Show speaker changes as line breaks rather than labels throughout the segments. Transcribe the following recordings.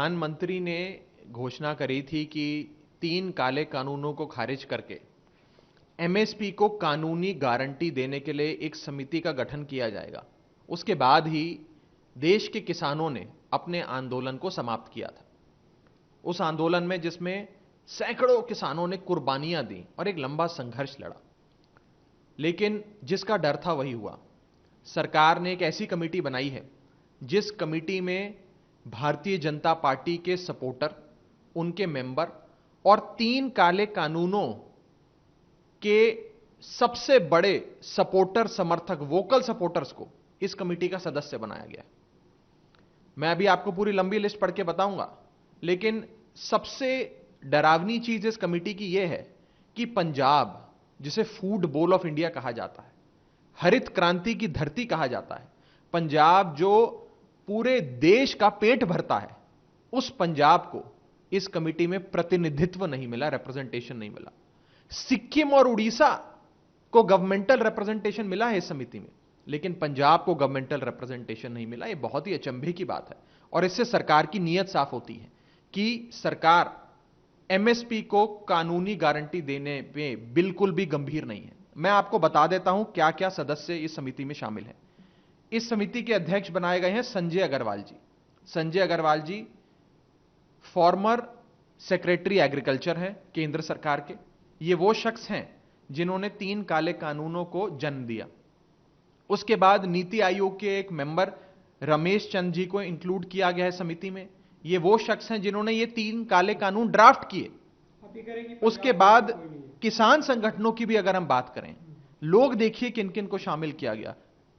प्रधानमंत्री ने घोषणा करी थी कि 3 काले कानूनों को खारिज करके एमएसपी को कानूनी गारंटी देने के लिए एक समिति का गठन किया जाएगा। उसके बाद ही देश के किसानों ने अपने आंदोलन को समाप्त किया था। उस आंदोलन में जिसमें सैकड़ों किसानों ने कुर्बानियां दी और एक लंबा संघर्ष लड़ा, लेकिन जिसका डर था वही हुआ। सरकार ने एक ऐसी कमेटी बनाई है जिस कमेटी में भारतीय जनता पार्टी के सपोर्टर, उनके मेंबर और 3 काले कानूनों के सबसे बड़े सपोर्टर, समर्थक, वोकल सपोर्टर्स को इस कमेटी का सदस्य बनाया गया है। मैं अभी आपको पूरी लंबी लिस्ट पढ़ के बताऊंगा, लेकिन सबसे डरावनी चीज इस कमेटी की यह है कि पंजाब, जिसे फूड बोल ऑफ इंडिया कहा जाता है, हरित क्रांति की धरती कहा जाता है, पंजाब जो पूरे देश का पेट भरता है, उस पंजाब को इस कमेटी में प्रतिनिधित्व नहीं मिला, रिप्रेजेंटेशन नहीं मिला। सिक्किम और उड़ीसा को गवर्नमेंटल रिप्रेजेंटेशन मिला है इस समिति में, लेकिन पंजाब को गवर्नमेंटल रिप्रेजेंटेशन नहीं मिला। यह बहुत ही अचंभे की बात है और इससे सरकार की नीयत साफ होती है कि सरकार एमएसपी को कानूनी गारंटी देने में बिल्कुल भी गंभीर नहीं है। मैं आपको बता देता हूं क्या क्या सदस्य इस समिति में शामिल हैं। इस समिति के अध्यक्ष बनाए गए हैं संजय अग्रवाल जी। संजय अग्रवाल जी फॉर्मर सेक्रेटरी एग्रीकल्चर हैं केंद्र सरकार के। ये वो शख्स हैं जिन्होंने 3 काले कानूनों को जन्म दिया। उसके बाद नीति आयोग के एक मेंबर रमेश चंद जी को इंक्लूड किया गया है समिति में। ये वो शख्स हैं जिन्होंने ये 3 काले कानून ड्राफ्ट किए। उसके बाद किसान संगठनों की भी अगर हम बात करें, लोग देखिए किन किन को शामिल किया गया।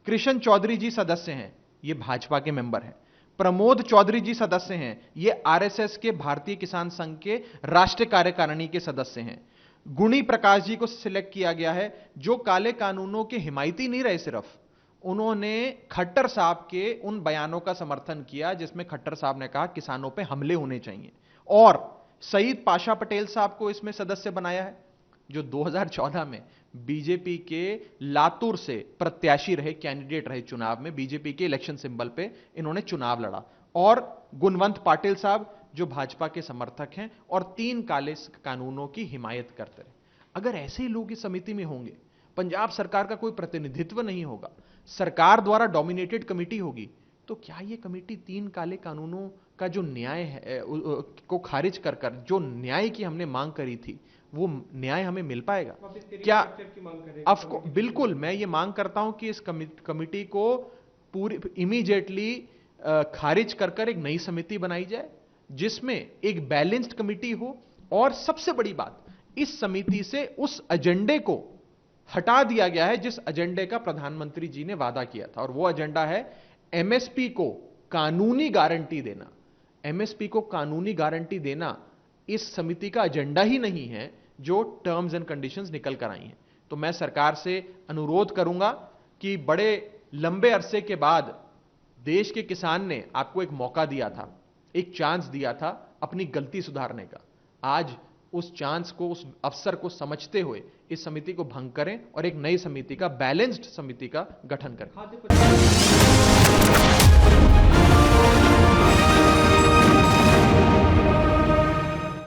कृष्ण चौधरी जी सदस्य हैं, ये भाजपा के मेंबर हैं। प्रमोद चौधरी जी सदस्य हैं, ये आरएसएस के भारतीय किसान संघ के राष्ट्रीय कार्यकारिणी के सदस्य हैं। गुणी प्रकाश जी को सिलेक्ट किया गया है, जो काले कानूनों के हिमायती नहीं रहे, सिर्फ उन्होंने खट्टर साहब के उन बयानों का समर्थन किया जिसमें खट्टर साहब ने कहा किसानों पे हमले होने चाहिए। और सईद पाशा पटेल साहब को इसमें सदस्य बनाया है, जो 2014 में बीजेपी के लातूर से प्रत्याशी रहे, कैंडिडेट रहे चुनाव में। बीजेपी के इलेक्शन सिंबल पे इन्होंने चुनाव लड़ा। और गुणवंत पाटिल साहब जो भाजपा के समर्थक हैं और 3 काले कानूनों की हिमायत करते रहे। अगर ऐसे ही लोग इस समिति में होंगे, पंजाब सरकार का कोई प्रतिनिधित्व नहीं होगा, सरकार द्वारा डोमिनेटेड कमेटी होगी, तो क्या यह कमेटी 3 काले कानूनों का जो न्याय है को खारिज कर जो न्याय की हमने मांग करी थी, वो न्याय हमें मिल पाएगा क्या? बिल्कुल, मैं ये मांग करता हूं कि इस कमेटी को पूरी इमीडिएटली खारिज कर एक नई समिति बनाई जाए जिसमें एक बैलेंस्ड कमेटी हो। और सबसे बड़ी बात, इस समिति से उस एजेंडे को हटा दिया गया है जिस एजेंडे का प्रधानमंत्री जी ने वादा किया था, और वो एजेंडा है एमएसपी को कानूनी गारंटी देना। एमएसपी को कानूनी गारंटी देना इस समिति का एजेंडा ही नहीं है जो टर्म्स एंड कंडीशंस निकल कर आई हैं। तो मैं सरकार से अनुरोध करूंगा कि बड़े लंबे अरसे के बाद देश के किसान ने आपको एक मौका दिया था, एक चांस दिया था अपनी गलती सुधारने का। आज उस चांस को, उस अवसर को समझते हुए इस समिति को भंग करें और एक नई समिति का, बैलेंस्ड समिति का गठन करें।